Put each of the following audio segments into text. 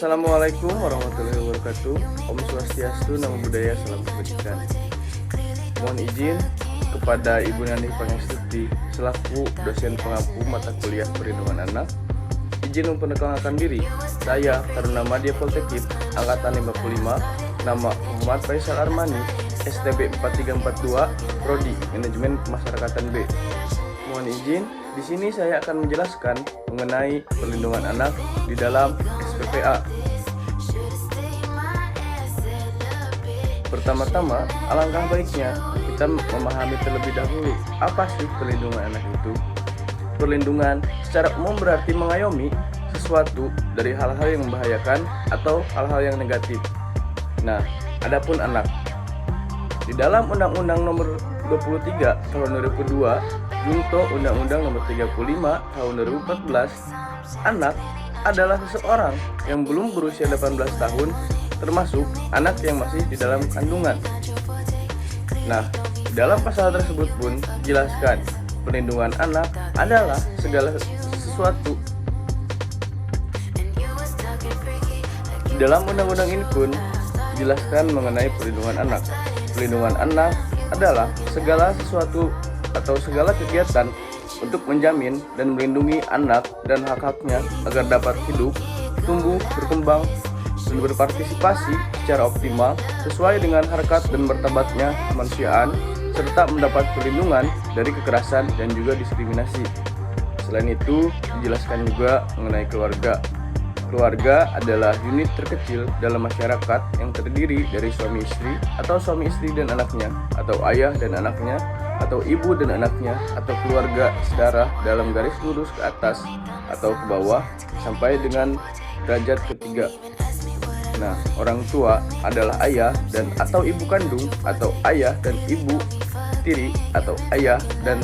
Assalamualaikum warahmatullahi wabarakatuh. Om Swastiastu, Namo Buddhaya, salam kebajikan. Mohon izin kepada Ibu Nani Pangestuti selaku dosen pengampu mata kuliah perlindungan anak. Izin memperkenalkan diri. Saya Taruna Madya Poltekip angkatan 55, nama Muhammad Faisal Armani, STB 4342, Prodi Manajemen Kemasyarakatan B. Mohon izin, di sini saya akan menjelaskan mengenai perlindungan anak di dalam SPPA. Pertama-tama, alangkah baiknya kita memahami terlebih dahulu apa sih perlindungan anak itu. Perlindungan secara umum berarti mengayomi sesuatu dari hal-hal yang membahayakan atau hal-hal yang negatif. Nah, adapun anak, di dalam Undang-Undang Nomor 23 Tahun 2002, Junto Undang-Undang Nomor 35 Tahun 2014, anak adalah seseorang yang belum berusia 18 tahun, termasuk anak yang masih di dalam kandungan. Nah, di dalam pasal tersebut pun dijelaskan perlindungan anak adalah segala sesuatu. Di dalam undang-undang ini pun dijelaskan mengenai perlindungan anak. Perlindungan anak adalah segala sesuatu atau segala kegiatan untuk menjamin dan melindungi anak dan hak-haknya agar dapat hidup, tumbuh, berkembang, dan berpartisipasi secara optimal sesuai dengan harkat dan martabatnya kemanusiaan, serta mendapat perlindungan dari kekerasan dan juga diskriminasi. Selain itu, dijelaskan juga mengenai keluarga. Keluarga adalah unit terkecil dalam masyarakat yang terdiri dari suami istri atau suami istri dan anaknya, atau ayah dan anaknya, atau ibu dan anaknya, atau keluarga sedarah dalam garis lurus ke atas atau ke bawah sampai dengan derajat ketiga. Nah, orang tua adalah ayah dan atau ibu kandung, atau ayah dan ibu tiri, atau ayah dan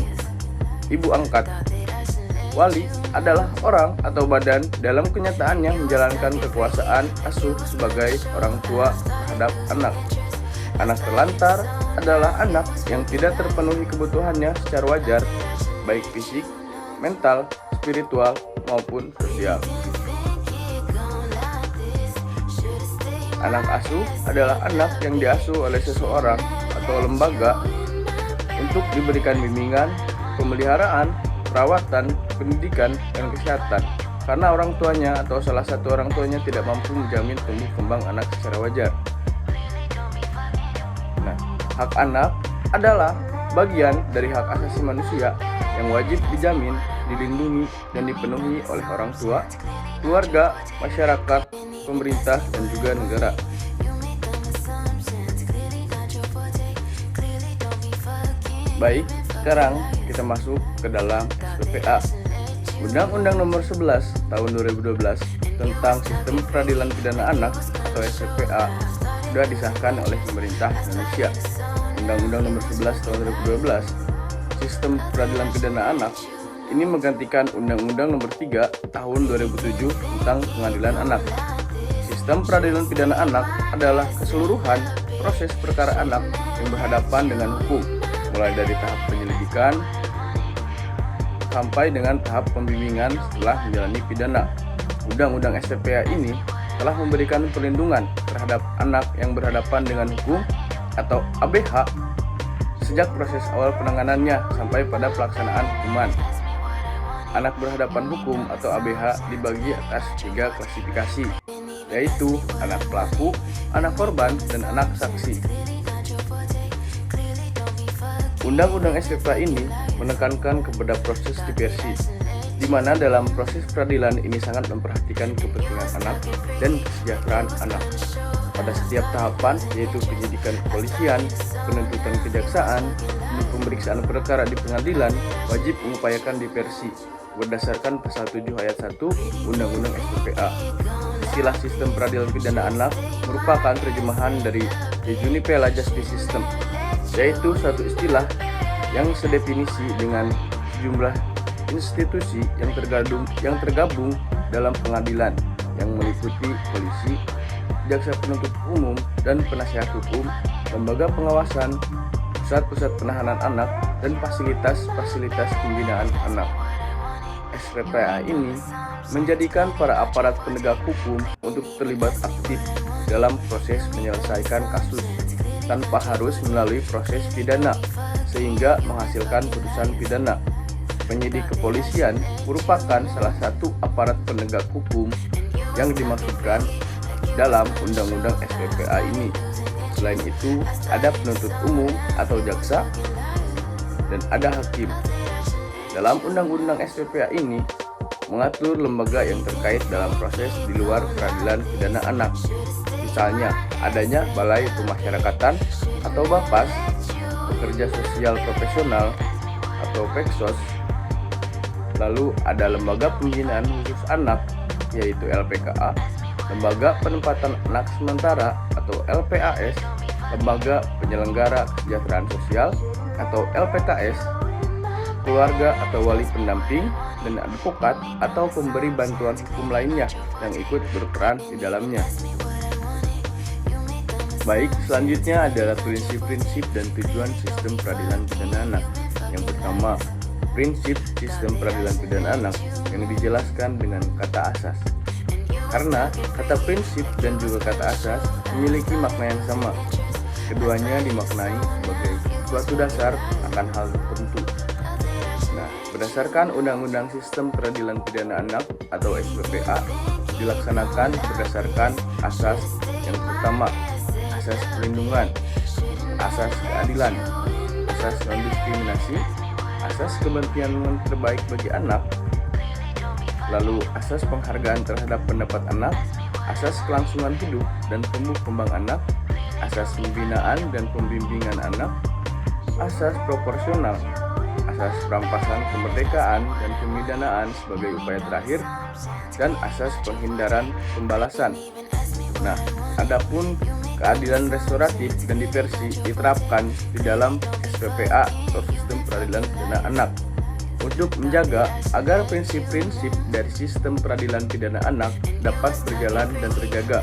ibu angkat. Wali adalah orang atau badan dalam kenyataannya menjalankan kekuasaan asuh sebagai orang tua terhadap anak. Anak terlantar adalah anak yang tidak terpenuhi kebutuhannya secara wajar, baik fisik, mental, spiritual, maupun sosial. Anak asuh adalah anak yang diasuh oleh seseorang atau lembaga untuk diberikan bimbingan, pemeliharaan, perawatan, pendidikan, dan kesehatan karena orang tuanya atau salah satu orang tuanya tidak mampu menjamin tumbuh kembang anak secara wajar. Nah, hak anak adalah bagian dari hak asasi manusia yang wajib dijamin, dilindungi, dan dipenuhi oleh orang tua, keluarga, masyarakat, pemerintah, dan juga negara. Baik, sekarang kita masuk ke dalam SPPA. Undang-Undang Nomor 11 Tahun 2012 tentang Sistem Peradilan Pidana Anak atau SPPA sudah disahkan oleh pemerintah Indonesia. Undang-Undang Nomor 11 Tahun 2012 Sistem Peradilan Pidana Anak ini menggantikan Undang-Undang Nomor 3 Tahun 2007 tentang Pengadilan Anak. Sistem peradilan pidana anak adalah keseluruhan proses perkara anak yang berhadapan dengan hukum, mulai dari tahap penyelidikan sampai dengan tahap pembimbingan setelah menjalani pidana. Undang-Undang SPPA ini telah memberikan perlindungan terhadap anak yang berhadapan dengan hukum atau ABH sejak proses awal penanganannya sampai pada pelaksanaan hukuman. Anak berhadapan hukum atau ABH dibagi atas 3 klasifikasi, yaitu anak pelaku, anak korban, dan anak saksi. Undang-Undang SPPA ini menekankan kepada proses diversi, di mana dalam proses peradilan ini sangat memperhatikan kepentingan anak dan kesejahteraan anak. Pada setiap tahapan, yaitu penyidikan kepolisian, penuntutan kejaksaan, dan pemeriksaan perkara di pengadilan, wajib mengupayakan diversi berdasarkan pasal 7 ayat 1 Undang-Undang SPPA. Istilah sistem peradilan pidana anak merupakan terjemahan dari The Junipela Justice System, yaitu suatu istilah yang sedefinisi dengan sejumlah institusi yang tergabung dalam pengadilan yang meliputi polisi, jaksa penuntut umum, dan penasihat hukum, lembaga pengawasan, pusat-pusat penahanan anak, dan fasilitas-fasilitas pembinaan anak. SPPA ini menjadikan para aparat penegak hukum untuk terlibat aktif dalam proses menyelesaikan kasus tanpa harus melalui proses pidana sehingga menghasilkan putusan pidana. Penyidik kepolisian merupakan salah satu aparat penegak hukum yang dimaksudkan dalam Undang-Undang SPPA ini. Selain itu, ada penuntut umum atau jaksa dan ada hakim. Dalam Undang-Undang SPPA ini mengatur lembaga yang terkait dalam proses di luar peradilan pidana anak. Misalnya, adanya Balai Pemasyarakatan atau BAPAS, Pekerja Sosial Profesional atau PEKSOS. Lalu ada Lembaga Pembinaan Khusus Anak yaitu LPKA, Lembaga Penempatan Anak Sementara atau LPAS, Lembaga Penyelenggara Kesejahteraan Sosial atau LPKS, keluarga atau wali pendamping, dan advokat atau pemberi bantuan hukum lainnya yang ikut berperan di dalamnya. Baik, selanjutnya adalah prinsip-prinsip dan tujuan sistem peradilan pidana anak. Yang pertama, prinsip sistem peradilan pidana anak yang dijelaskan dengan kata asas. Karena kata prinsip dan juga kata asas memiliki makna yang sama. Keduanya dimaknai sebagai suatu dasar akan hal tertentu. Nah, berdasarkan Undang-Undang Sistem Peradilan Pidana Anak atau SPPA dilaksanakan berdasarkan asas yang pertama, asas perlindungan, asas keadilan, asas non-diskriminasi, asas kepentingan terbaik bagi anak, lalu asas penghargaan terhadap pendapat anak, asas kelangsungan hidup dan tumbuh kembang anak, asas pembinaan dan pembimbingan anak, asas proporsional, asas perampasan kemerdekaan dan pemidanaan sebagai upaya terakhir, dan asas penghindaran pembalasan. Nah, adapun keadilan restoratif dan diversi diterapkan di dalam SPPA atau Sistem Peradilan Pidana Anak untuk menjaga agar prinsip-prinsip dari sistem peradilan pidana anak dapat berjalan dan terjaga.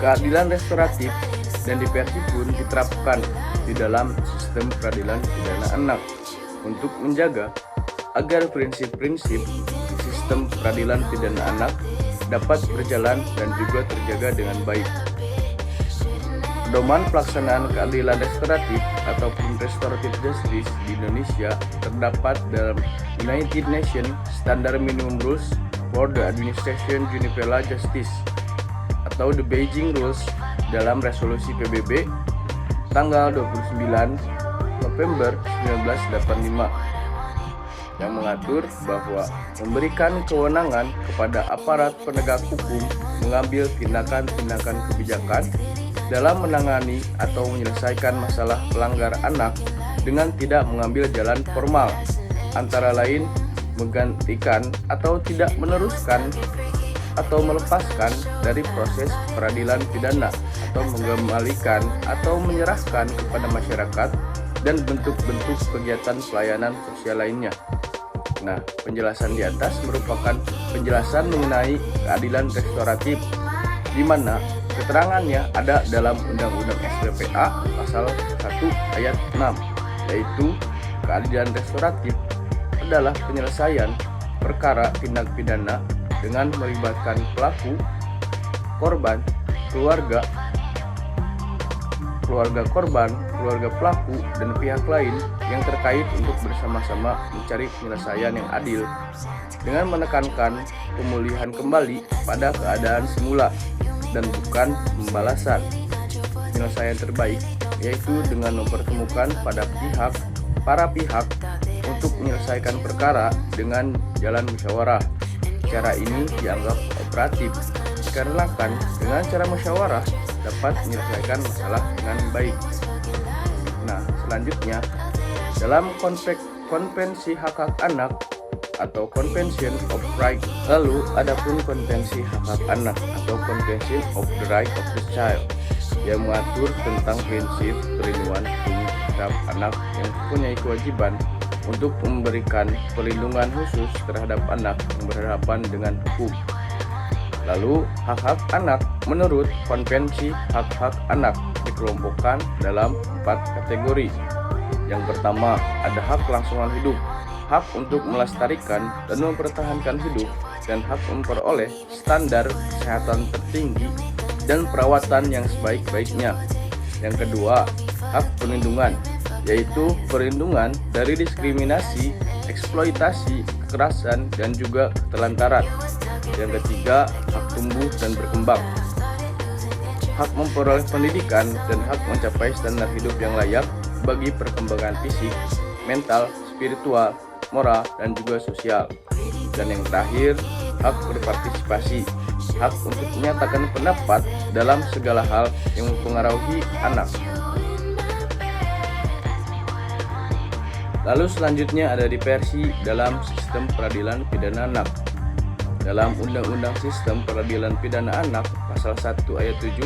Keadilan restoratif dan diversi pun diterapkan di dalam sistem peradilan pidana anak untuk menjaga agar prinsip-prinsip sistem peradilan pidana anak dapat berjalan dan juga terjaga dengan baik. Pedoman pelaksanaan keadilan restoratif ataupun restorative justice di Indonesia terdapat dalam United Nations Standard Minimum Rules for the Administration Universal Justice atau the Beijing Rules dalam resolusi PBB tanggal 29 November 1985 yang mengatur bahwa memberikan kewenangan kepada aparat penegak hukum mengambil tindakan-tindakan kebijakan dalam menangani atau menyelesaikan masalah pelanggar anak dengan tidak mengambil jalan formal, antara lain menggantikan atau tidak meneruskan atau melepaskan dari proses peradilan pidana atau mengembalikan atau menyerahkan kepada masyarakat dan bentuk-bentuk kegiatan pelayanan sosial lainnya. Nah, penjelasan di atas merupakan penjelasan mengenai keadilan restoratif, di mana keterangannya ada dalam Undang-Undang SPPA pasal 1 ayat 6, yaitu keadilan restoratif adalah penyelesaian perkara tindak pidana dengan melibatkan pelaku, korban, keluarga korban, keluarga pelaku, dan pihak lain yang terkait untuk bersama-sama mencari penyelesaian yang adil dengan menekankan pemulihan kembali pada keadaan semula dan bukan pembalasan. Penyelesaian terbaik yaitu dengan mempertemukan para pihak untuk menyelesaikan perkara dengan jalan musyawarah. Cara ini dianggap kooperatif dikarenakan dengan cara musyawarah dapat menyelesaikan masalah dengan baik. Nah, selanjutnya dalam konteks Konvensi Hak-Hak Anak atau Convention of Rights, lalu adapun Konvensi Hak-Hak Anak atau Convention of the Right of the Child yang mengatur tentang prinsip perlindungan hukum terhadap anak yang mempunyai kewajiban untuk memberikan perlindungan khusus terhadap anak yang berhadapan dengan hukum. Lalu, hak-hak anak menurut Konvensi Hak-Hak Anak dikelompokkan dalam 4 kategori. Yang pertama, ada hak kelangsungan hidup. hak untuk melestarikan dan mempertahankan hidup, dan hak memperoleh standar kesehatan tertinggi dan perawatan yang sebaik-baiknya. Yang kedua, hak perlindungan, yaitu perlindungan dari diskriminasi, eksploitasi, kekerasan, dan juga ketelantaran. Yang ketiga, hak tumbuh dan berkembang, hak memperoleh pendidikan dan hak mencapai standar hidup yang layak bagi perkembangan fisik, mental, spiritual, moral, dan juga sosial. Dan yang terakhir, hak berpartisipasi, hak untuk menyatakan pendapat dalam segala hal yang mempengaruhi anak. Lalu selanjutnya ada diversi dalam sistem peradilan pidana anak. Dalam Undang-Undang Sistem Peradilan Pidana Anak Pasal 1 Ayat 7,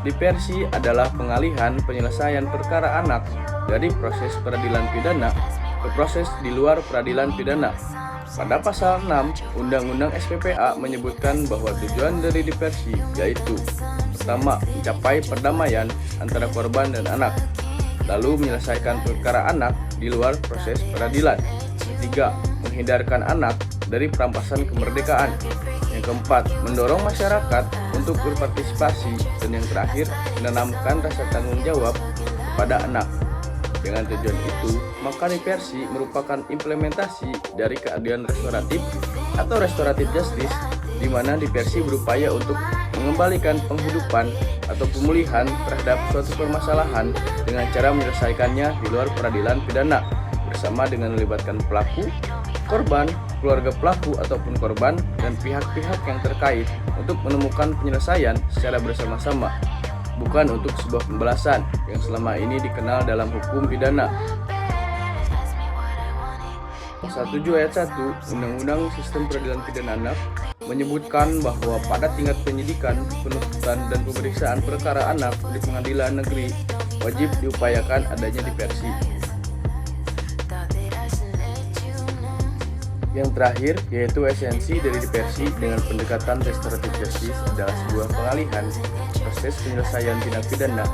diversi adalah pengalihan penyelesaian perkara anak dari proses peradilan pidana ke proses di luar peradilan pidana. Pada pasal 6 Undang-Undang SPPA menyebutkan bahwa tujuan dari diversi yaitu: pertama, mencapai perdamaian antara korban dan anak, lalu menyelesaikan perkara anak di luar proses peradilan. Ketiga, menghindarkan anak dari perampasan kemerdekaan. Yang keempat, mendorong masyarakat untuk berpartisipasi. Dan yang terakhir, menanamkan rasa tanggung jawab kepada anak. Dengan tujuan itu, maka diversi merupakan implementasi dari keadilan restoratif atau restoratif justice, di mana diversi berupaya untuk mengembalikan penghidupan atau pemulihan terhadap suatu permasalahan dengan cara menyelesaikannya di luar peradilan pidana bersama dengan melibatkan pelaku, korban, keluarga pelaku ataupun korban, dan pihak-pihak yang terkait untuk menemukan penyelesaian secara bersama-sama, bukan untuk sebuah pembalasan yang selama ini dikenal dalam hukum pidana. Pasal 7 ayat 1 Undang-Undang Sistem Peradilan Pidana Anak menyebutkan bahwa pada tingkat penyidikan, penuntutan, dan pemeriksaan perkara anak di pengadilan negeri wajib diupayakan adanya diversi. Yang terakhir, yaitu esensi dari diversi dengan pendekatan restoratif justice adalah sebuah pengalihan proses penyelesaian tindak pidana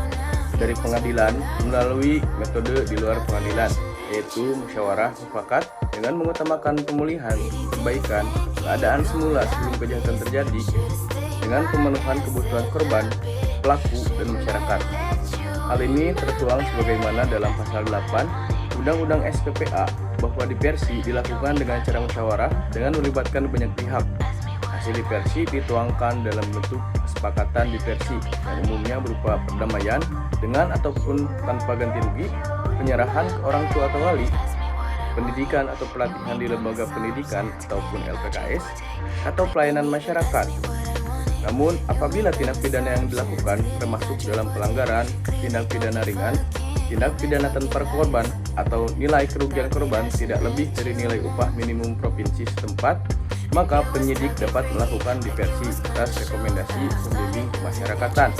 dari pengadilan melalui metode di luar pengadilan, yaitu musyawarah mufakat dengan mengutamakan pemulihan, perbaikan, keadaan semula sebelum kejahatan terjadi dengan pemenuhan kebutuhan korban, pelaku, dan masyarakat. Hal ini tertuang sebagaimana dalam pasal 8 Undang-Undang SPPA bahwa diversi dilakukan dengan cara musyawarah dengan melibatkan banyak pihak. Hasil diversi dituangkan dalam bentuk kesepakatan diversi yang umumnya berupa perdamaian dengan ataupun tanpa ganti rugi, penyerahan ke orang tua atau wali, pendidikan atau pelatihan di lembaga pendidikan ataupun LPKS, atau pelayanan masyarakat. Namun, apabila tindak pidana yang dilakukan termasuk dalam pelanggaran, tindak pidana ringan, tindak pidana tanpa korban, atau nilai kerugian korban tidak lebih dari nilai upah minimum provinsi setempat, maka penyidik dapat melakukan diversi atas rekomendasi pembimbing kemasyarakatan,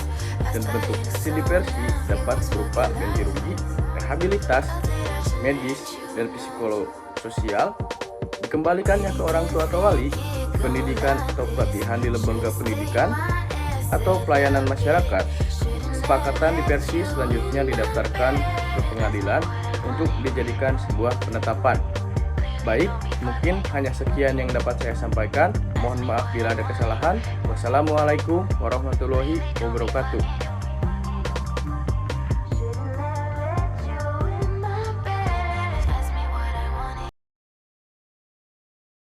dan bentuk hasil diversi dapat berupa ganti rugi, rehabilitas, medis, dan psikososial, dikembalikannya ke orang tua atau wali, pendidikan atau pelatihan di lembaga pendidikan, atau pelayanan masyarakat. Kesepakatan diversi selanjutnya didaftarkan ke pengadilan untuk dijadikan sebuah penetapan. Baik, mungkin hanya sekian yang dapat saya sampaikan. Mohon maaf bila ada kesalahan. Wassalamualaikum warahmatullahi wabarakatuh.